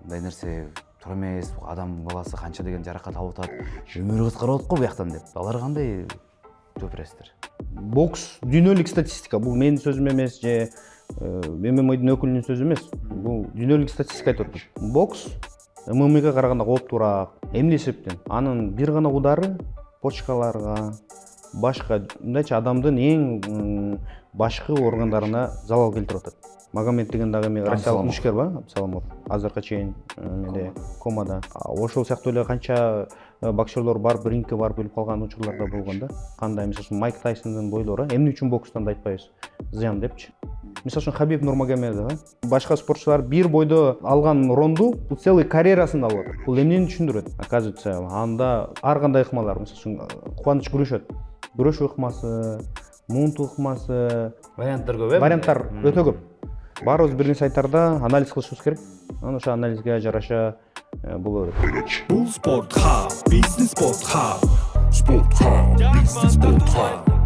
мындай нерсе туура эмес, адам баласы канча деген жаракат алып атат, өмүрү кыскара болот го буяктан деп. Алар кандай жооп бересиздер? Бокс дүйнөлүк статистика. Бул менин сөзүм эмес же ММА'дын өкүлүнүн сөзү эмес. Бул дүйнөлүк статистика айтып атат. Бокс ММА'га караганда кооптуураак. Эмне себептен? Анын бир гана удары почкаларга, башка мындайча адамдын эң башкы органдарына залал келтирип атат. Магомед деген дагы эми россиялык мушкер ба, Абсаламов. Азыркыга чейин эмеде комада. Ошол сыяктуу эле канча боксерлор барып, рингке барып өлүп калган учурлар да болгон да. Кандай, мисалы, Майк Тайсондун бойлору эмне үчүн бокстан да айтпайбыз? Зыян депчи. Мисалы, Хабиб Нурмагомедов, башка спортчулар бир бойдо алган ронду целый карьерасын алып атат. Бул эмнени түшүндүрөт? Оказывается, анда ар кандай ыкмалар, мисалы, Кубаныч күрөшөт. Күрөш ыкмасы, мунт ыкмасы, Варианттар көп э? Варианттар өтө көп. Баарыбыз бир нерсе айтарда анализ кылышыбыз керек. Анан ошо анализге жараша болот. Бул спорт хаб, бизнес спорт хаб, бизнес спорт хаб.